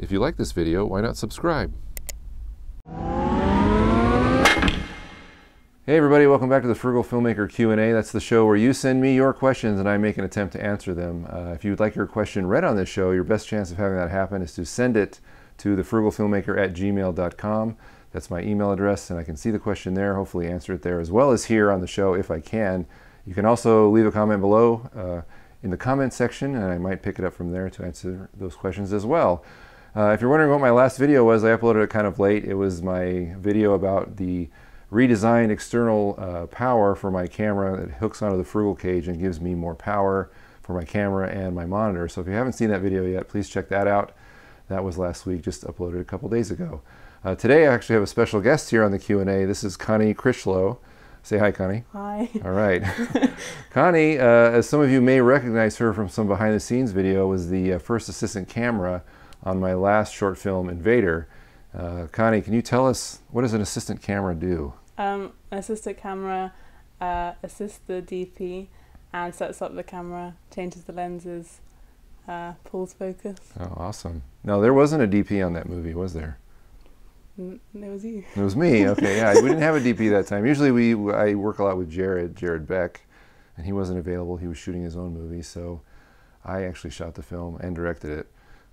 If you like this video, why not subscribe? Hey everybody, welcome back to the Frugal Filmmaker Q&A. That's the show where you send me your questions and I make an attempt to answer them. If you'd like your question read on this show, your best chance of having that happen is to send it to thefrugalfilmmaker@gmail.com. That's my email address, and I can see the question there, hopefully answer it there, as well as here on the show if I can. You can also leave a comment below in the comment section, and I might pick it up from there to answer those questions as well. If you're wondering what my last video was, I uploaded it kind of late. It was my video about the redesigned external power for my camera that hooks onto the Frugal cage and gives me more power for my camera and my monitor. So if you haven't seen that video yet, please check that out. That was last week, just uploaded a couple days ago. Today I actually have a special guest here on the Q&A. This is Connie Critchlow. Say hi, Connie. Hi. All right. Connie, as some of you may recognize her from some behind the scenes video, was the first assistant camera on my last short film, Invader. Connie, can you tell us, what does an assistant camera do? An assistant camera assists the DP and sets up the camera, changes the lenses, pulls focus. Oh, awesome. No, there wasn't a DP on that movie, was there? It was you. It was me. Okay, yeah. We didn't have a DP that time. Usually I work a lot with Jared Beck, and he wasn't available. He was shooting his own movie, so I actually shot the film and directed it.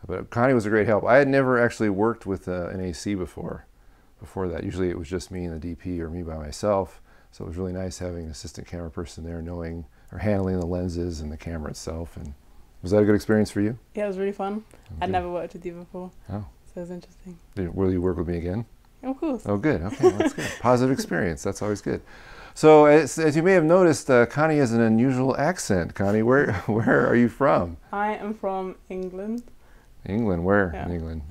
But Connie was a great help. I had never actually worked with an AC before that. Usually it was just me and the DP or me by myself, so it was really nice having an assistant camera person there knowing or handling the lenses and the camera itself. And was that a good experience for you? Yeah, it was really fun. I'd never worked with you before. Oh. So it was interesting. Will you work with me again? Of course. Oh, good. Okay, well, that's good. Positive experience. That's always good. So, as you may have noticed, Connie has an unusual accent. Connie, where are you from? I am from England. England. Where Yeah. in England?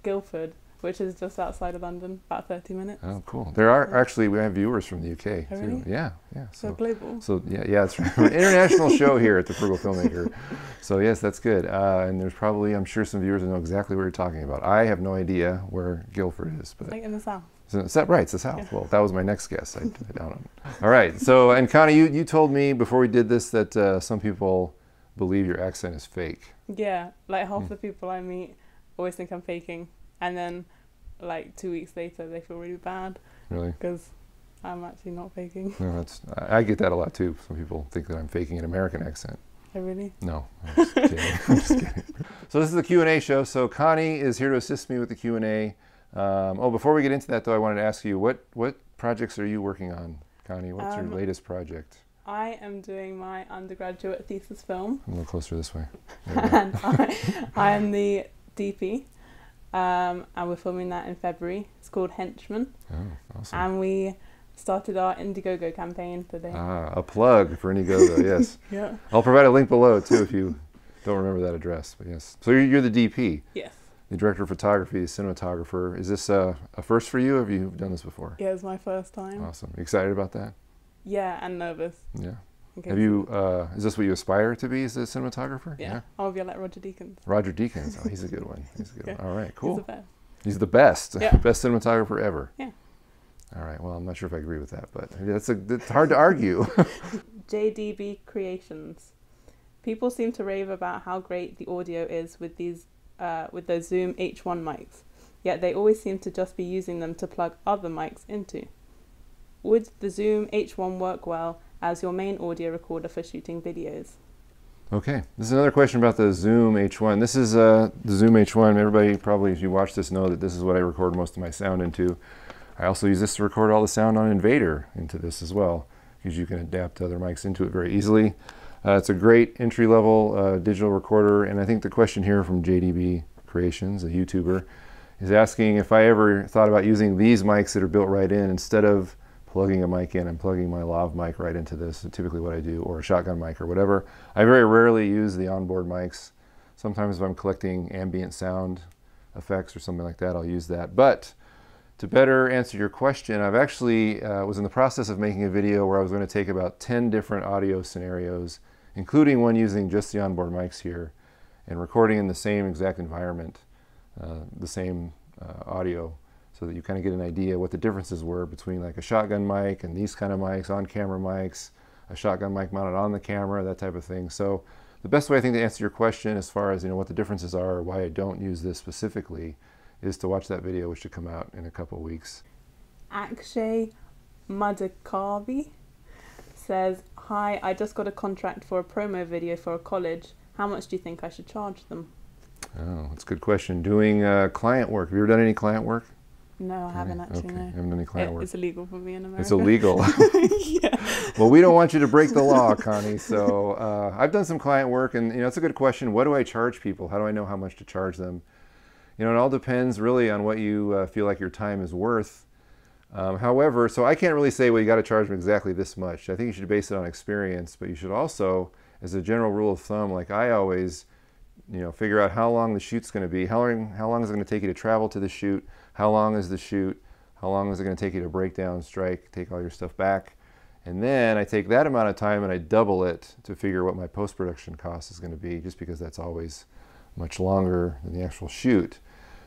Guildford, which is just outside of London, about 30 minutes. Oh, cool. There are actually, we have viewers from the UK Oh, too. really? Yeah. So global. So yeah, it's an international show here at the Frugal Filmmaker. So yes, that's good. And there's probably, I'm sure, some viewers that know exactly what you're talking about. I have no idea where Guildford is, but Like in the south. right, it's the south. Yeah. Well, that was my next guess. I doubt it. All right. So, and Connie, you told me before we did this that some people believe your accent is fake. Yeah, like half the people I meet always think I'm faking, and then like 2 weeks later they feel really bad Really? because I'm actually not faking. No, I get that a lot too. Some people think that I'm faking an American accent. Oh, really? No, I'm just kidding. I'm just kidding. So this is the Q&A show. So Connie is here to assist me with the Q&A. Before we get into that though, I wanted to ask you, what projects are you working on, Connie? What's your latest project? I am doing my undergraduate thesis film. A little closer this way. And I am the DP. And we're filming that in February. It's called Henchman. Oh, awesome. And we started our Indiegogo campaign today. A plug for Indiegogo, yes. Yeah. I'll provide a link below too if you don't remember that address, but yes. So you're the DP, Yes. the director of photography, the cinematographer. Is this a first for you, or have you done this before? Yeah, it's my first time. Awesome. You excited about that? Yeah, and nervous. Yeah. Okay, Have you, is this what you aspire to be as a cinematographer? Yeah. I'll be like Roger Deakins. Roger Deakins. Oh, he's a good one. He's a good one. All right, cool. He's the best. He's the best. Yeah. Best cinematographer ever. Yeah. All right. Well, I'm not sure if I agree with that, but it's hard to argue. JDB Creations. People seem to rave about how great the audio is with those Zoom H1 mics, yet they always seem to just be using them to plug other mics into. Would the Zoom H1 work well as your main audio recorder for shooting videos? Okay, this is another question about the Zoom H1. This is the Zoom H1. Everybody probably, if you watch this, know that this is what I record most of my sound into. I also use this to record all the sound on Invader into this as well, because you can adapt other mics into it very easily. It's a great entry-level digital recorder, and I think the question here from JDB Creations, a YouTuber, is asking if I ever thought about using these mics that are built right in instead of plugging a mic in. I'm plugging my lav mic right into this, typically what I do, or a shotgun mic or whatever. I very rarely use the onboard mics. Sometimes if I'm collecting ambient sound effects or something like that, I'll use that. But to better answer your question, I've actually was in the process of making a video where I was going to take about 10 different audio scenarios, including one using just the onboard mics here, and recording in the same exact environment, the same audio, so that you kind of get an idea what the differences were between like a shotgun mic and these kind of mics, on-camera mics, a shotgun mic mounted on the camera, that type of thing. So the best way I think to answer your question as far as what the differences are or why I don't use this specifically is to watch that video, which should come out in a couple of weeks. Akshay Madhakavi says, "Hi, I just got a contract for a promo video for a college. How much do you think I should charge them?" Oh, that's a good question. Doing client work. Have you ever done any client work? No, I haven't actually. Okay, No. I haven't done any client work. It's illegal for me in America. It's illegal. Yeah. Well, we don't want you to break the law, Connie. So I've done some client work, and it's a good question. What do I charge people? How do I know how much to charge them? It all depends really on what you feel like your time is worth. However, so I can't really say, well, you got to charge them exactly this much. I think you should base it on experience, but you should also, as a general rule of thumb, like I always, figure out how long the shoot's going to be. How long is it going to take you to travel to the shoot? How long is the shoot? How long is it going to take you to break down, strike, take all your stuff back? And then I take that amount of time and I double it to figure what my post-production cost is going to be, just because that's always much longer than the actual shoot.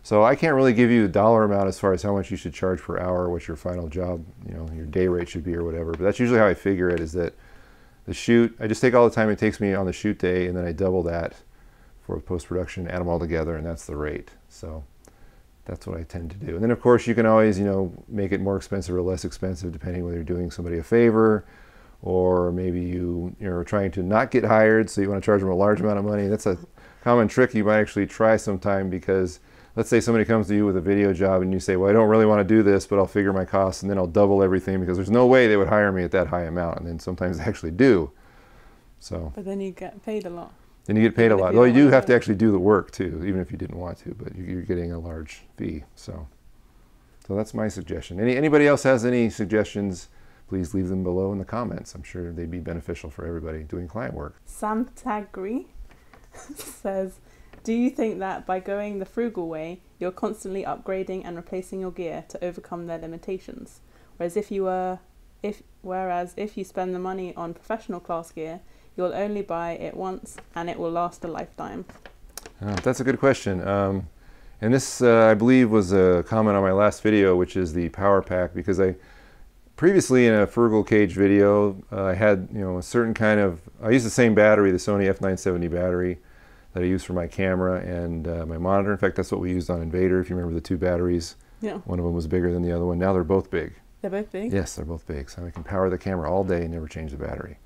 So I can't really give you a dollar amount as far as how much you should charge per hour, what your final job, your day rate should be or whatever. But that's usually how I figure it, is that the shoot, I just take all the time it takes me on the shoot day and then I double that for post-production, add them all together, and that's the rate. So that's what I tend to do. And then of course you can always, make it more expensive or less expensive depending whether you're doing somebody a favor or maybe you're trying to not get hired, so you want to charge them a large amount of money. That's a common trick you might actually try sometime, because let's say somebody comes to you with a video job and you say, well, I don't really want to do this, but I'll figure my costs and then I'll double everything, because there's no way they would hire me at that high amount. And then sometimes they actually do. So. But then you get paid a lot. Then you get paid a lot. Well, you do have to actually do the work too, even if you didn't want to, but you're getting a large fee. So that's my suggestion. Anybody else has any suggestions, please leave them below in the comments. I'm sure they'd be beneficial for everybody doing client work. Sam Tagri says, "Do you think that by going the frugal way, you're constantly upgrading and replacing your gear to overcome their limitations? Whereas if you spend the money on professional class gear, you'll only buy it once and it will last a lifetime?" That's a good question. And this, I believe, was a comment on my last video, which is the power pack, because I previously in a frugal cage video, I had a certain kind of, I used the same battery, the Sony F970 battery that I use for my camera and my monitor. In fact, that's what we used on Invader, if you remember the two batteries. Yeah. One of them was bigger than the other one. Now they're both big. They're both big? Yes, they're both big. So I can power the camera all day and never change the battery.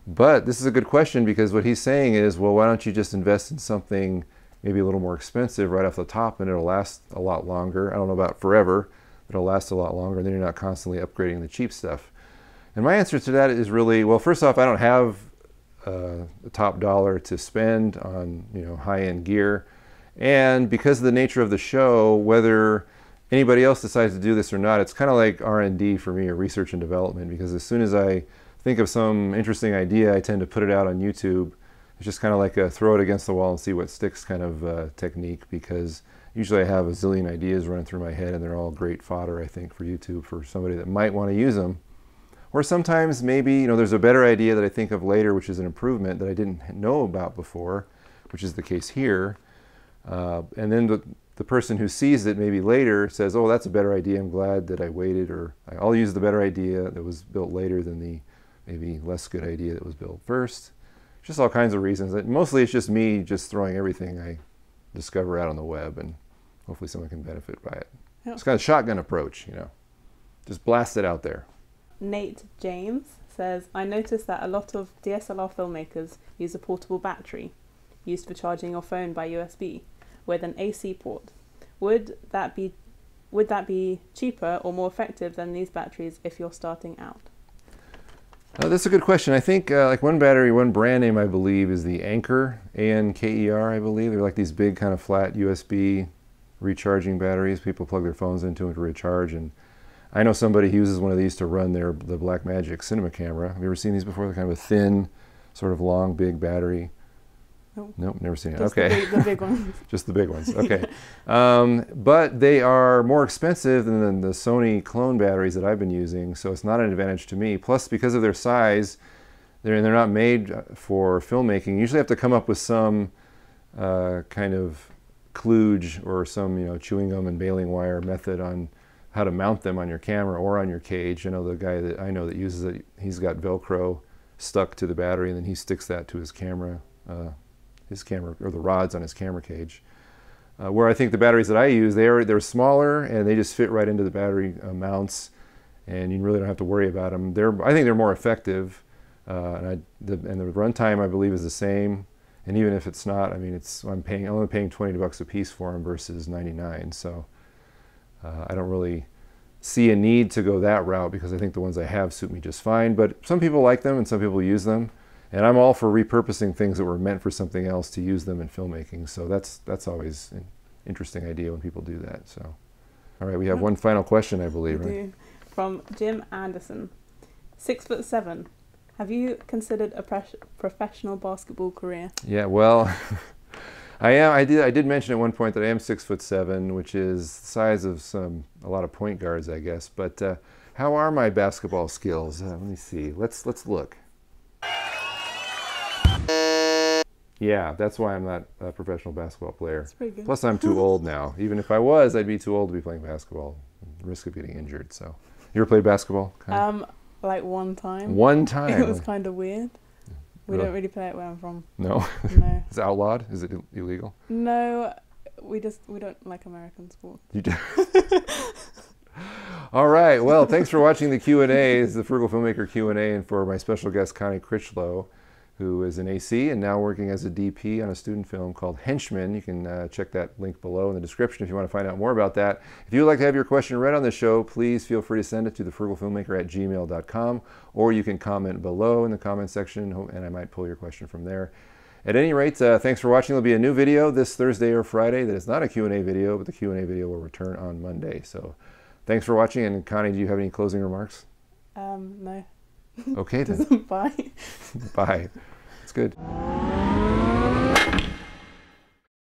But this is a good question, because what he's saying is, well, why don't you just invest in something maybe a little more expensive right off the top, and it'll last a lot longer. I don't know about forever, but it'll last a lot longer, and then you're not constantly upgrading the cheap stuff. And my answer to that is really, well, first off, I don't have the top dollar to spend on high-end gear, and because of the nature of the show, whether anybody else decides to do this or not, it's kind of like R&D for me, or research and development, because as soon as I think of some interesting idea, I tend to put it out on YouTube. It's just kind of like a throw it against the wall and see what sticks kind of technique, because usually I have a zillion ideas running through my head and they're all great fodder, I think, for YouTube, for somebody that might want to use them. Or sometimes maybe there's a better idea that I think of later, which is an improvement that I didn't know about before, which is the case here. And then the person who sees it maybe later says, oh, that's a better idea, I'm glad that I waited, or I'll use the better idea that was built later than the maybe less good idea that was built first. Just all kinds of reasons. Mostly it's just me just throwing everything I discover out on the web, and hopefully someone can benefit by it. Yeah. It's kind of shotgun approach, just blast it out there. Nate James says, "I noticed that a lot of DSLR filmmakers use a portable battery used for charging your phone by USB with an AC port. Would that be cheaper or more effective than these batteries if you're starting out?" That's a good question. I think like one brand name I believe is the Anker, A-N-K-E-R, I believe. They're like these big kind of flat USB recharging batteries. People plug their phones into them to recharge. And I know somebody who uses one of these to run the Blackmagic cinema camera. Have you ever seen these before? They're kind of a thin, sort of long, big battery. Nope, never seen it. Just okay. The big ones. Just the big ones. Okay. But they are more expensive than the Sony clone batteries that I've been using, so it's not an advantage to me. Plus, because of their size, they're not made for filmmaking. You usually have to come up with some kind of kludge or some chewing gum and baling wire method on how to mount them on your camera or on your cage. The guy that I know that uses it, he's got Velcro stuck to the battery, and then he sticks that to his camera his camera, or the rods on his camera cage. Where I think the batteries that I use, they're smaller and they just fit right into the battery mounts, and you really don't have to worry about them. I think they're more effective, and the runtime I believe is the same. And even if it's not, I mean, I'm only paying $20 a piece for them versus 99. So I don't really see a need to go that route because I think the ones I have suit me just fine. But some people like them and some people use them. And I'm all for repurposing things that were meant for something else to use them in filmmaking. So that's always an interesting idea when people do that. So, all right, we have one final question, I believe, right? Do. From Jim Anderson, 6'7". Have you considered a professional basketball career? Yeah, well, I did mention at one point that I am 6'7", which is the size of a lot of point guards, I guess. But how are my basketball skills? Let me see. Let's look. Yeah, that's why I'm not a professional basketball player. That's pretty good. Plus, I'm too old now. Even if I was, I'd be too old to be playing basketball. Risk of getting injured. So, you ever played basketball? Like one time. One time. It was kind of weird. We don't really play it where I'm from. No. No. Is it outlawed? Is it illegal? No, we don't like American sports. You do. All right. Well, thanks for watching the Q&A. It's the Frugal Filmmaker Q&A, and for my special guest Connie Critchlow, who is an AC and now working as a DP on a student film called Henchmen. You can check that link below in the description if you want to find out more about that. If you would like to have your question read on the show, please feel free to send it to thefrugalfilmmaker@gmail.com, or you can comment below in the comment section, and I might pull your question from there. At any rate, thanks for watching. There'll be a new video this Thursday or Friday that is not a Q&A video, but the Q&A video will return on Monday. So thanks for watching, and Connie, do you have any closing remarks? No. Okay then. Bye. Bye. It's good.